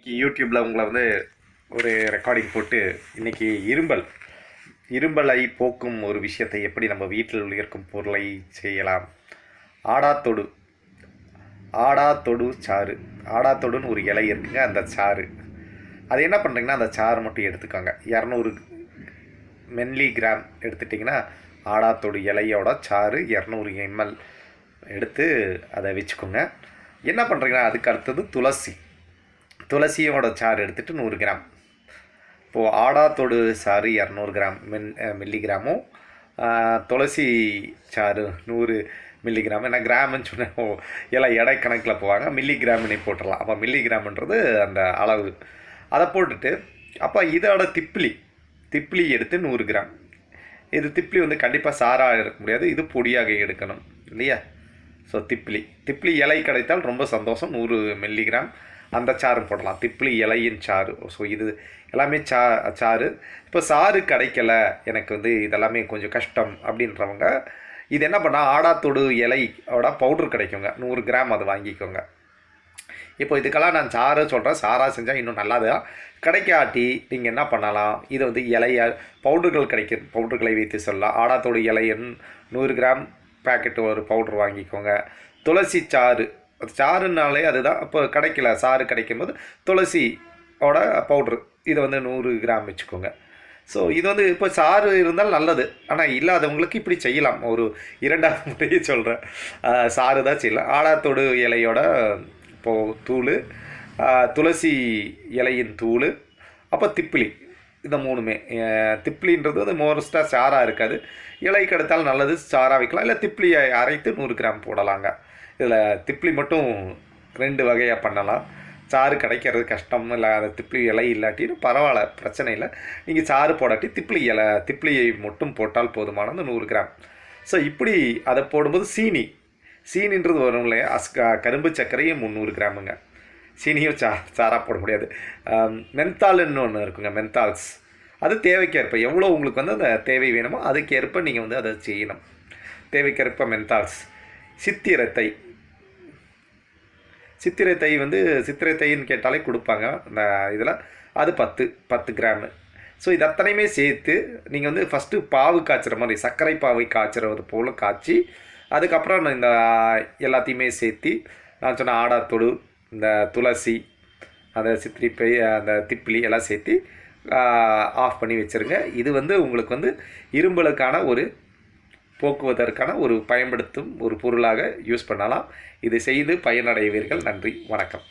இன்றைக்கி யூடியூப்பில் உங்களை வந்து ஒரு ரெக்கார்டிங் போட்டு இன்றைக்கி இரும்பலை போக்கும் ஒரு விஷயத்தை எப்படி நம்ம வீட்டில் இருக்கும் பொருளை செய்யலாம். ஆடாத்தொடு சாறு, ஆடாத்தொடுன்னு ஒரு இலை இருக்குங்க. அந்த சாறு அது என்ன பண்ணுறீங்கன்னா, அந்த சாறு மட்டும் எடுத்துக்கோங்க. 200 மில்லிகிராம் எடுத்துட்டிங்கன்னா ஆடாத்தொடு இலையோட சாறு 200 ml எடுத்து அதை வச்சுக்கோங்க. என்ன பண்ணுறீங்கன்னா, அதுக்கு அடுத்தது துளசியோட சாறு எடுத்துகிட்டு 100 கிராம். இப்போது ஆடாத்தொடு சாறு 200 கிராம் மில்லிகிராமும் துளசி சாறு 100 மில்லிகிராம். ஏன்னா கிராமுன்னு சொன்னேன், எல்லாம் எடை கணக்கில் போவாங்க, மில்லிகிராம்னே போட்டுடலாம். அப்போ மில்லிகிராம்ன்றது அந்த அளவு. அதை போட்டுட்டு அப்போ இதோட திப்ளி எடுத்து 100 கிராம். இது திப்ளி வந்து கண்டிப்பாக சாராக எடுக்க முடியாது, இது பொடியாக எடுக்கணும் இல்லையா. ஸோ திப்ளி இலை கிடைத்தால் ரொம்ப சந்தோஷம். 100 மில்லிகிராம் அந்த சாறு போடலாம், திப்ளி இலையின் சாறு. ஸோ இது எல்லாமே சாறு. இப்போ சாறு கிடைக்கல, எனக்கு வந்து இதெல்லாமே கொஞ்சம் கஷ்டம் அப்படின்றவங்க இது என்ன பண்ணால், ஆடாத்தொடு இலையோட பவுட்ரு கிடைக்குங்க, 100 கிராம் அதை வாங்கிக்கோங்க. இப்போ இதுக்கெல்லாம் நான் சாறு சொல்கிறேன், சாராக செஞ்சால் இன்னும் நல்லாதான். கிடைக்காட்டி நீங்கள் என்ன பண்ணலாம், இதை வந்து பவுடர்களை வைத்து சொல்லலாம். ஆடாத்தொடு இலையின் 100 கிராம் பேக்கெட்டு ஒரு பவுட்ரு வாங்கிக்கோங்க. துளசி சாறுனாலே அதுதான். இப்போ கிடைக்கல, சாறு கிடைக்கும்போது துளசியோட பவுட்ரு இதை வந்து 100 கிராம் வச்சுக்கோங்க. ஸோ இது வந்து இப்போ சாறு இருந்தால் நல்லது, ஆனால் இல்லாதவங்களுக்கு இப்படி செய்யலாம். ஒரு 2வது முறையே சொல்கிறேன், சாறு தான் செய்யலாம். ஆடாத்தொடு இலையோட தூள், துளசி இலையின் தூள், அப்போ திப்ளி, இந்த 3மே. திப்ளின்றது வந்து மோஸ்ட்டாக சாராக இருக்காது, இலை கிடைத்தால் நல்லது, சாராக வைக்கலாம். இல்லை திப்ளியை அரைத்து 100 கிராம் போடலாங்க. இதில் திப்ளி மட்டும் 2 வகையாக பண்ணலாம். சாறு கிடைக்கிறது கஷ்டம், இல்லை அந்த திப்ளி இலை இல்லாட்டின்னு பரவாயில்ல, பிரச்சனை இல்லை. நீங்கள் சாறு போடாட்டி திப்ளியை மட்டும் போட்டால் போதுமானது, 100 கிராம். ஸோ இப்படி அதை போடும்போது சீனின்றது வரும் இல்லையா, கரும்பு சர்க்கரையும் 300 கிராமுங்க. சீனியும் சாராக போட முடியாது. மென்தால்னு ஒன்று இருக்குங்க, மென்தால்ஸ். அது தேவைக்கேற்ப எவ்வளோ உங்களுக்கு வந்து அந்த தேவை வேணுமோ அதுக்கேற்ப நீங்கள் வந்து அதை செய்யணும். தேவைக்கேற்ப மென்தால்ஸ். சித்திரை வந்து சித்திரை தைன்னு கேட்டாலே கொடுப்பாங்க இந்த இதில். அது 10 கிராமு. ஸோ இது அத்தனையுமே சேர்த்து நீங்கள் வந்து ஃபஸ்ட்டு பாவு காய்ச்சுற மாதிரி, சர்க்கரை பாவை காய்ச்சுறது போல் காய்ச்சி, அதுக்கப்புறம் இந்த எல்லாத்தையுமே சேர்த்து நான் சொன்ன ஆடாத்தொடு, இந்த துளசி, அந்த அந்த திப்ளி எல்லாம் சேர்த்து ஆஃப் பண்ணி வச்சுருங்க. இது வந்து உங்களுக்கு வந்து இரும்பலுக்கான ஒரு போக்குவதற்கான ஒரு பயன்படுத்தும் ஒரு பொருளாக யூஸ் பண்ணலாம். இது செய்து பயனடைவீர்கள். நன்றி, வணக்கம்.